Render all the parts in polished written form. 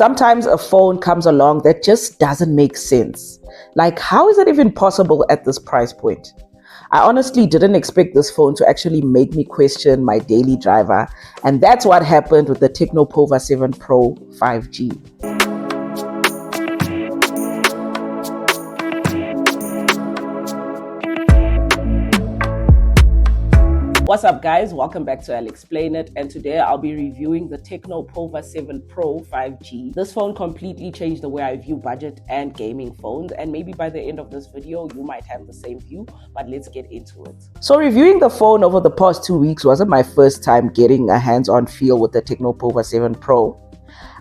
Sometimes a phone comes along that just doesn't make sense. Like, how is it even possible at this price point? I honestly didn't expect this phone to actually make me question my daily driver, and that's what happened with the Tecno POVA 7 Pro 5G. What's up guys, welcome back to AleXplainIT, and today I'll be reviewing the Tecno POVA 7 Pro 5G. This phone completely changed the way I view budget and gaming phones, and maybe by the end of this video you might have the same view, but let's get into it. So reviewing the phone over the past 2 weeks wasn't my first time getting a hands-on feel with the Tecno POVA 7 Pro.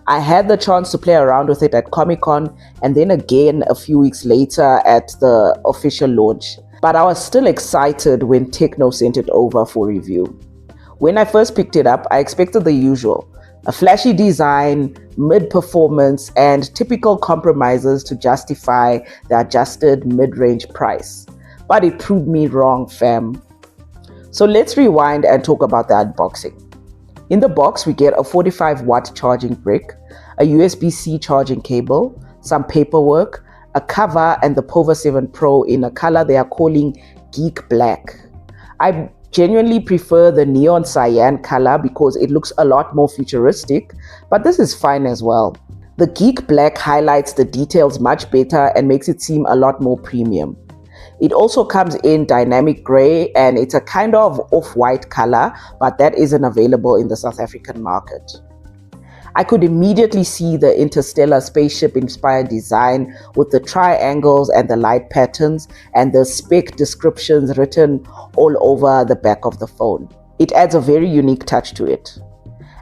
I had the chance to play around with it at Comic-Con and then again a few weeks later at the official launch. But I was still excited when Tecno sent it over for review. When I first picked it up, I expected the usual: a flashy design, mid-performance, and typical compromises to justify the adjusted mid-range price. But it proved me wrong, fam. So let's rewind and talk about the unboxing. In the box, we get a 45-watt charging brick, a USB-C charging cable, some paperwork, a cover, and the POVA 7 Pro in a color they are calling Geek Black. I genuinely prefer the neon cyan color because it looks a lot more futuristic, but this is fine as well. The Geek Black highlights the details much better and makes it seem a lot more premium. It also comes in dynamic gray, and it's a kind of off-white color, but that isn't available in the South African market. I could immediately see the interstellar spaceship-inspired design with the triangles and the light patterns and the spec descriptions written all over the back of the phone. It adds a very unique touch to it.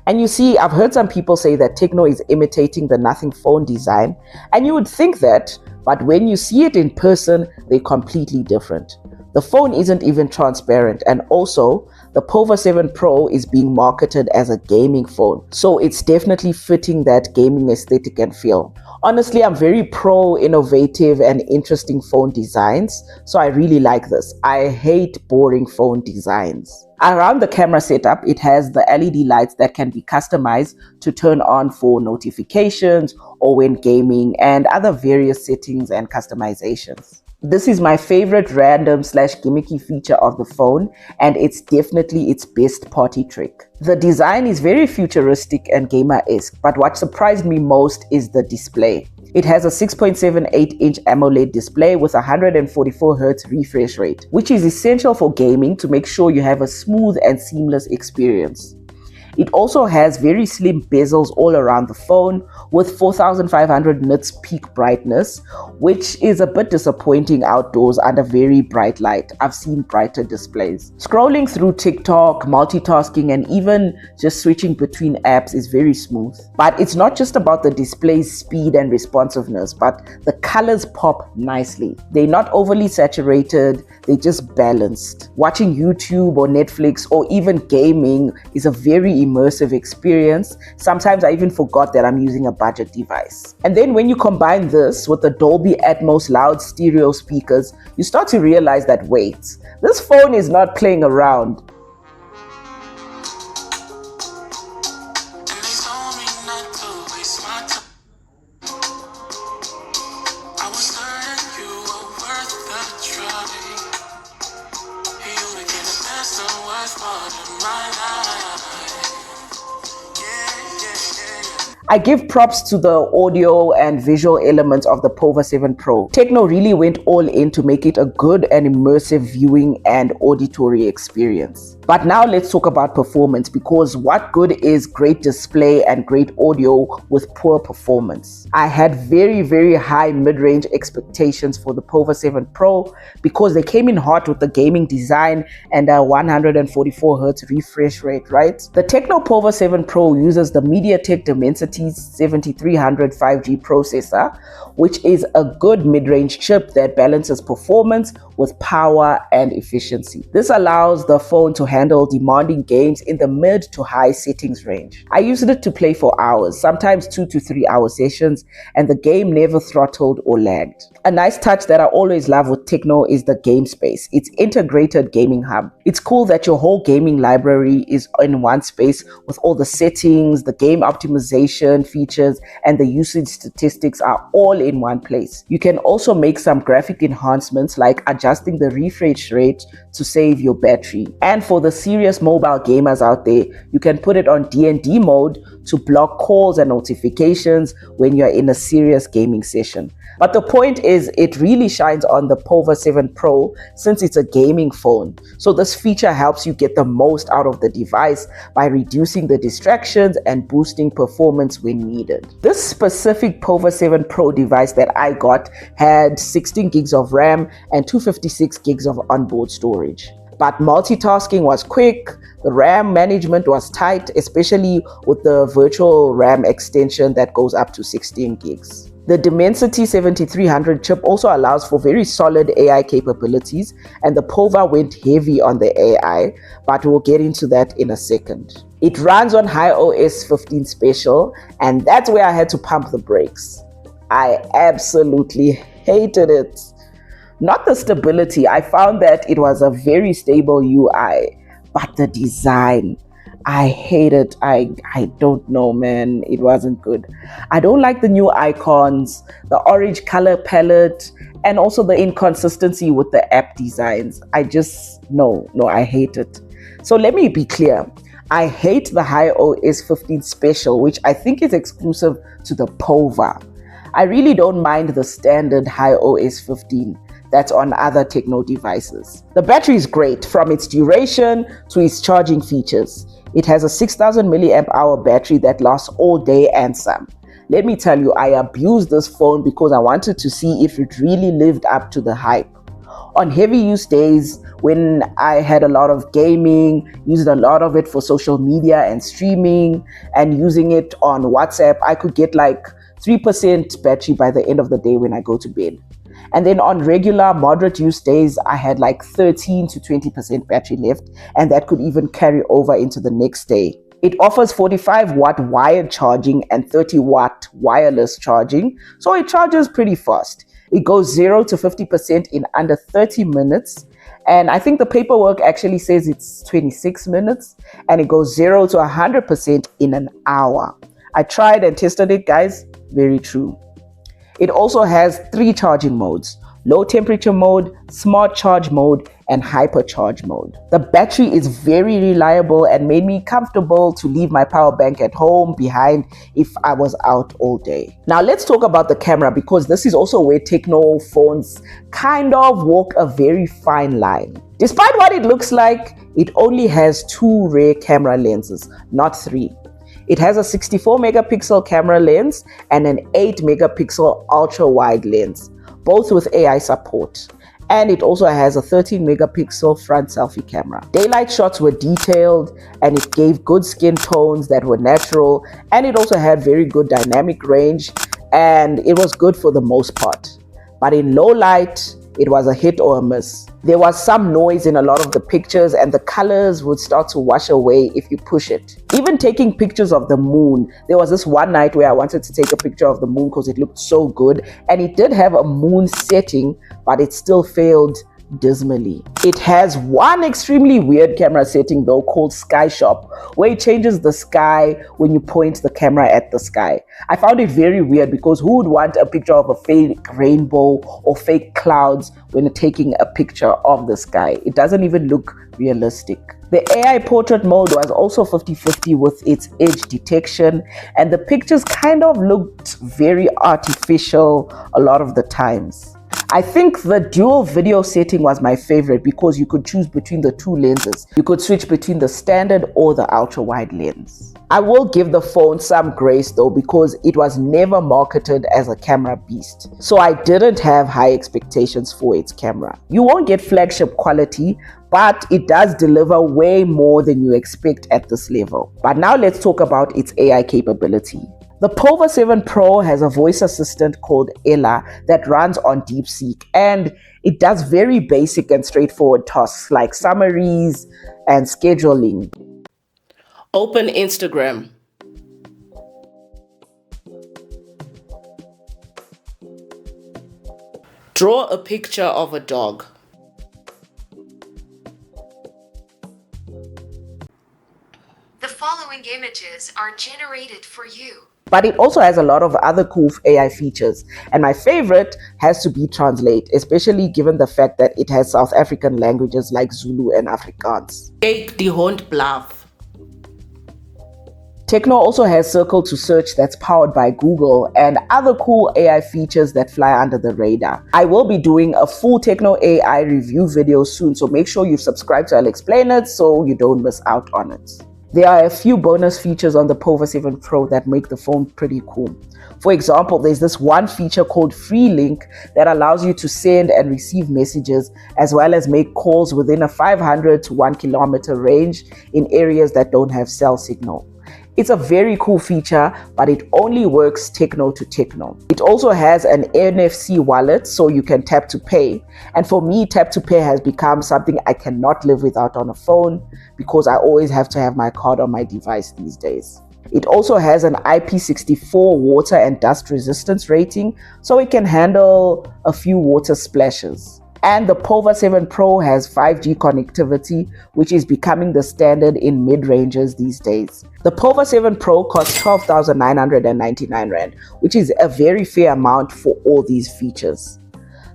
And you see, I've heard some people say that Tecno is imitating the Nothing phone design, and you would think that, but when you see it in person, they're completely different. The phone isn't even transparent, and also the POVA 7 Pro is being marketed as a gaming phone, so it's definitely fitting that gaming aesthetic and feel. Honestly, I'm very pro innovative and interesting phone designs, so I really like this. I hate boring phone designs. Around the camera setup, it has the LED lights that can be customized to turn on for notifications or when gaming, and other various settings and customizations. This is my favorite random/gimmicky feature of the phone, and it's definitely its best party trick. The design is very futuristic and gamer-esque, but what surprised me most is the display. It has a 6.78-inch AMOLED display with 144Hz refresh rate, which is essential for gaming to make sure you have a smooth and seamless experience. It also has very slim bezels all around the phone with 4500 nits peak brightness, which is a bit disappointing outdoors under very bright light. I've seen brighter displays. Scrolling through TikTok, multitasking, and even just switching between apps is very smooth. But it's not just about the display's speed and responsiveness, but the colors pop nicely. They're not overly saturated, they're just balanced. Watching YouTube or Netflix or even gaming is a very immersive experience. Sometimes I even forgot that I'm using a budget device. And then when you combine this with the Dolby Atmos loud stereo speakers, you start to realize that wait, this phone is not playing around. I give props to the audio and visual elements of the POVA 7 Pro. Tecno really went all in to make it a good and immersive viewing and auditory experience. But now let's talk about performance, because what good is great display and great audio with poor performance? I had very high mid-range expectations for the POVA 7 Pro because they came in hot with the gaming design and a 144Hz refresh rate, right? The Tecno POVA 7 Pro uses the MediaTek Dimensity 7300 5G processor, which is a good mid-range chip that balances performance with power and efficiency. This allows the phone to handle demanding games in the mid to high settings range. I used it to play for hours, sometimes 2 to 3 hour sessions, and the game never throttled or lagged. A nice touch that I always love with Tecno is the game space, its integrated gaming hub. It's cool that your whole gaming library is in one space with all the settings, the game optimization, churn features, and the usage statistics are all in one place. You can also make some graphic enhancements like adjusting the refresh rate to save your battery. And for the serious mobile gamers out there, you can put it on D&D mode to block calls and notifications when you're in a serious gaming session. But the point is, it really shines on the POVA 7 Pro since it's a gaming phone. So this feature helps you get the most out of the device by reducing the distractions and boosting performance when needed. This specific POVA 7 Pro device that I got had 16 gigs of RAM and 256 gigs of onboard storage. But multitasking was quick, the RAM management was tight, especially with the virtual RAM extension that goes up to 16 gigs. The Dimensity 7300 chip also allows for very solid AI capabilities, and the POVA went heavy on the AI, but we'll get into that in a second. It runs on HiOS 15 Special, and that's where I had to pump the brakes. I absolutely hated it. Not the stability, I found that it was a very stable UI, but the design, I hate it. I don't know, man. It wasn't good. I don't like the new icons, the orange color palette, and also the inconsistency with the app designs. I hate it. So let me be clear. I hate the HiOS 15 Special, which I think is exclusive to the POVA. I really don't mind the standard HiOS 15 that's on other Tecno devices. The battery is great, from its duration to its charging features. It has a 6000 milliamp hour battery that lasts all day and some. Let me tell you, I abused this phone because I wanted to see if it really lived up to the hype. On heavy use days, when I had a lot of gaming, used a lot of it for social media and streaming, and using it on WhatsApp, I could get like 3% battery by the end of the day when I go to bed. And then on regular moderate use days, I had like 13 to 20% battery left, and that could even carry over into the next day. It offers 45 watt wired charging and 30 watt wireless charging, so it charges pretty fast. It goes 0 to 50% in under 30 minutes, and I think the paperwork actually says it's 26 minutes, and it goes 0 to 100% in an hour. I tried and tested it, guys. Very true. It also has 3 charging modes: low temperature mode, smart charge mode, and hypercharge mode. The battery is very reliable and made me comfortable to leave my power bank at home behind if I was out all day. Now let's talk about the camera, because this is also where Tecno phones kind of walk a very fine line. Despite what it looks like, it only has 2 rear camera lenses, not 3. It has a 64 megapixel camera lens and an 8 megapixel ultra wide lens, both with AI support. And it also has a 13 megapixel front selfie camera. Daylight shots were detailed, and it gave good skin tones that were natural, and it also had very good dynamic range, and it was good for the most part. But in low light, it was a hit or a miss. There was some noise in a lot of the pictures, and the colors would start to wash away if you push it. Even taking pictures of the moon, there was this one night where I wanted to take a picture of the moon because it looked so good, and it did have a moon setting, but it still failed dismally. It has one extremely weird camera setting though, called Sky Shop, where it changes the sky when you point the camera at the sky. I found it very weird, because who would want a picture of a fake rainbow or fake clouds when taking a picture of the sky? It doesn't even look realistic. The AI portrait mode was also 50-50 with its edge detection, and the pictures kind of looked very artificial a lot of the times. I think the dual video setting was my favorite, because you could choose between the 2 lenses. You could switch between the standard or the ultra wide lens. I will give the phone some grace though, because it was never marketed as a camera beast. So I didn't have high expectations for its camera. You won't get flagship quality, but it does deliver way more than you expect at this level. But now let's talk about its AI capability. The POVA 7 Pro has a voice assistant called Ella that runs on DeepSeek, and it does very basic and straightforward tasks like summaries and scheduling. Open Instagram. Draw a picture of a dog. The following images are generated for you. But it also has a lot of other cool AI features. And my favorite has to be Translate, especially given the fact that it has South African languages like Zulu and Afrikaans. Take the Hond Bluff. Tecno also has Circle to Search that's powered by Google and other cool AI features that fly under the radar. I will be doing a full Tecno AI review video soon, so make sure you subscribe to AleXplainIT so you don't miss out on it. There are a few bonus features on the POVA 7 Pro that make the phone pretty cool. For example, there's this one feature called Free Link that allows you to send and receive messages as well as make calls within a 500 to 1 kilometer range in areas that don't have cell signal. It's a very cool feature, but it only works Tecno to Tecno. It also has an NFC wallet, so you can tap to pay. And for me, tap to pay has become something I cannot live without on a phone because I always have to have my card on my device these days. It also has an IP64 water and dust resistance rating, so it can handle a few water splashes. And the POVA 7 Pro has 5G connectivity, which is becoming the standard in mid-ranges these days. The POVA 7 Pro costs 12,999 Rand, which is a very fair amount for all these features.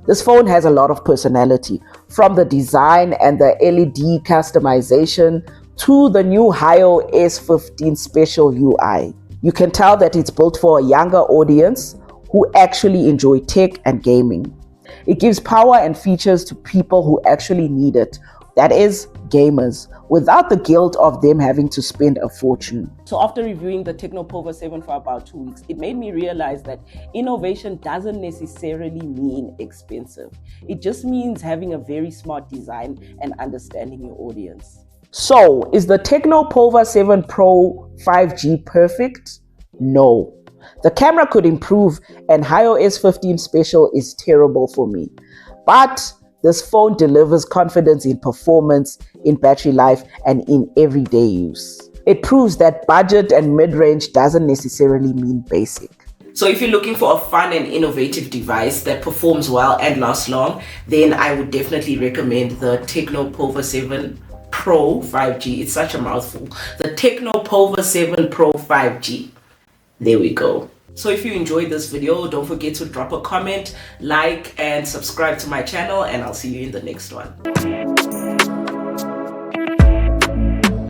This phone has a lot of personality, from the design and the LED customization to the new HiOS 15 special UI. You can tell that it's built for a younger audience who actually enjoy tech and gaming. It gives power and features to people who actually need it, that is, gamers, without the guilt of them having to spend a fortune. So after reviewing the Tecno POVA 7 for about 2 weeks, it made me realize that innovation doesn't necessarily mean expensive. It just means having a very smart design and understanding your audience. So, is the Tecno POVA 7 Pro 5G perfect? No. The camera could improve, and HiOS 15 Special is terrible for me. But this phone delivers confidence in performance, in battery life, and in everyday use. It proves that budget and mid-range doesn't necessarily mean basic. So if you're looking for a fun and innovative device that performs well and lasts long, then I would definitely recommend the Tecno POVA 7 Pro 5G. It's such a mouthful. The Tecno POVA 7 Pro 5G. There we go. So if you enjoyed this video, don't forget to drop a comment, like, and subscribe to my channel, and I'll see you in the next one.